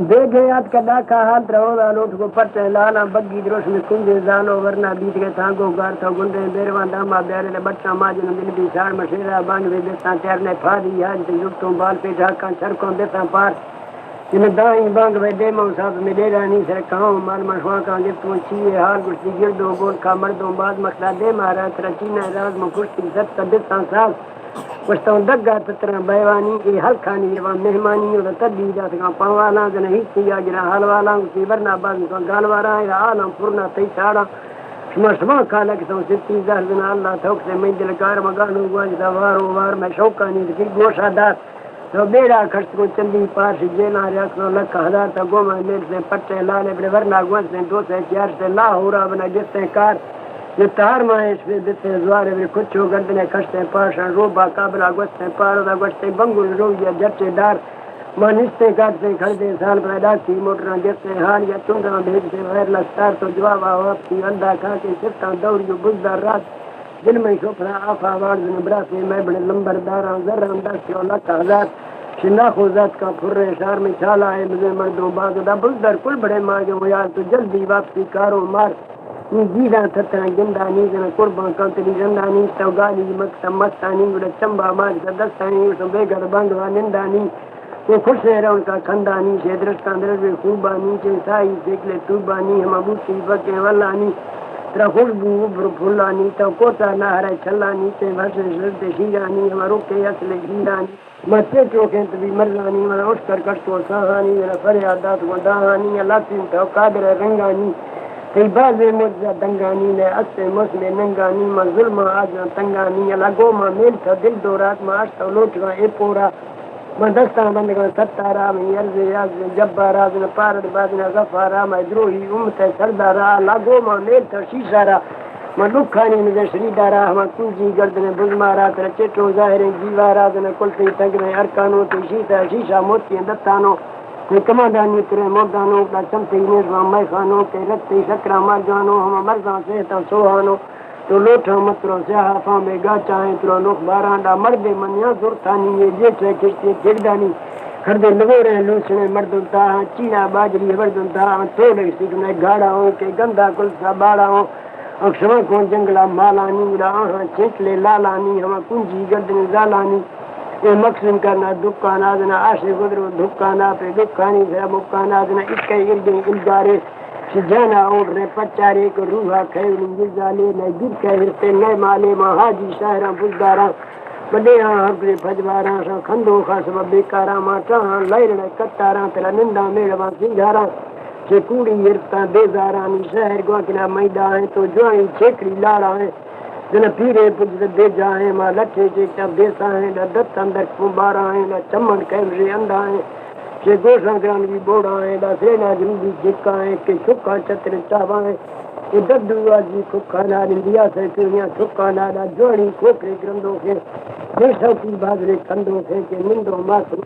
دیکھے یاد کا ڈاکا ہاتھ رہو لوٹ کو پٹے لانا بگی دروش میں کنجے زانو ورنہ بیت کے تھانگو گار تھا گنڈے بیروان داما بیارے لے بچہ ماجن دل بھی ساڑ مشیرہ بانگ دے دیتا تیرنے پھادی آج دے یکتوں بال پہ جھاکاں چھرکوں دیتا پار جنہیں دائیں بانگ بے دے موساف میں دے رانی سے کھاؤں مال مشوان کان گفتوں چیئے حال گشتی گردوں گول کا مردوں بعد مخلا دے مارا ترچینہ راز مکشتی ست کا دیتا ساز وشتوں دگا تترا بیوانی کی حلقانی روان مہمانی اور تدبیدہ سکا پاوالا جنہ ہیتی آجرہ حالوالا اسی ورنہ باز مکا گالوارا یا عالم پورنا تی ساڑا شما شما کالا کسوں ستی زہر جنہ اللہ توک سے میں دلکار مگانو گواجدہ وارو وار میں شوکانی دکی گوشہ دار تو بیڑا کھشت کو چندی پارش جینا ریاکسوں لکھا ہزار تا گوما میل سے پٹے لالے بڑے ورنہ گوان سے دو سے چار سے لاہورا بنا جتے کار یہ تار ماہش پہ دیتے زوارے بڑے کچھو گردنے کھشتے پاشن روبا قابلہ گوشتے پارو دا گوشتے بنگل رویا جرچے دار مانستے کارتے کھڑتے سال پر ڈاکی موٹران جتے حال یا چندران بھیجتے غیر لستار تو جواب آواب کی اندہ کھاکے سفتان دوریو بزدار رات دل میں شفرہ آفا واردن براسی میں بڑے لمبرداران ذران دستی و لکھا ہزار شناخ و ذات کا پھر شار میں چالا ہے مجھے مردوں بازو دا بزدر کل بڑے ماجو یار تو جلدی واپسی کارو مار جیدان تتران گندانی جنا قربان کانتری زندانی توگانی مکتا مستانی گڑا چمبا ماج کا دستانی اسو بیگر بانگوا نندانی یہ خوش ہے رہا ان کا کھندانی شیدرستان درجوے خوبانی چیسائی سیکلے توبانی ہم ابوتی بکے والانی ترا خوشبو عبر پھولانی تو کوتا نہرے چھلانی تے بھرسے شرد شیرانی ہم روکے اصل گیرانی مچے چوکیں تبھی مرزانی ہم اشکر کشتو ساہانی میرا فریادات کو داہانی لاتین تو قادر رنگانی کئی بازے مرزا دنگانی لے اسے مسل ننگانی ما ظلم آجنا تنگانی لگو ما میل تھا دل دورات ما آشتا لوٹنا اے پورا ما دستان بندگان ستارا میں یرز یاز جبارا دن پارد بازنا غفارا ما دروہی امت سردارا لگو ما میل تھا شیشارا ما لکھانی مجھے شریدارا ہما کنجی گردن بزمارا تر چٹو ظاہریں جیوارا دن کلتی تنگنے ارکانو تی شیطا شیشا موتی دتانو کوئی کماندانی ترے مردانوں کا چمتے نیزوان مائی خانوں کے رکھتے شکرہ مار جانوں ہم مرزان سہتا سوہانوں تو لوٹا مطرو سیاہا فامے گا چاہیں ترو لوک بارانڈا مردے منیاں زورتانی یہ جیٹے کشتی جگدانی کھردے لگو رہے لوسنے مردن تاہاں چینا باجری بردن تاہاں تھوڑے سکنے گاڑا ہوں کہ گندہ کلسا باڑا ہوں اکشمہ کون جنگلہ مالانی گڑا آہاں چنکلے لالانی ہما کنجی گردن زالانی اے مقصد کرنا دکان آدنا آشے گدرو دکان آپے دکانی سے مکان آدنا اکے اردیں الگارے شجانا اوڑ رہے پچارے کو روحا خیولن گزالے نئے گر کے ہرتے نئے مالے مہاجی شاہران بزداران بڑے ہاں حقرے پھجواران شاہ کھندو خاصبہ بیکاران ماتاہاں لائرنے کتاران تلا نندہ میڑوان سنگھاران چھے کوڑی ہرتان بیزارانی شہر گواکنا میدہ ہیں تو جوائیں چھیکری لاڑا ہیں جنہ پیرے پجد دے جائیں ماں لٹھے چیکتا بیسا ہیں دت اندر کمبارا ہیں چمن کیمرے اندھا ہیں کہ گوشاں گرانوی بوڑا ہیں سینا جنوبی جکا ہیں کہ چھکا چتر چاوا ہیں کہ ددو آجی کھکا نارندیا سے کیونیاں چھکا نارا جوڑی کھوکرے گرندوں کے دیشوں کی بازرے کندوں سے کہ نندوں ماسو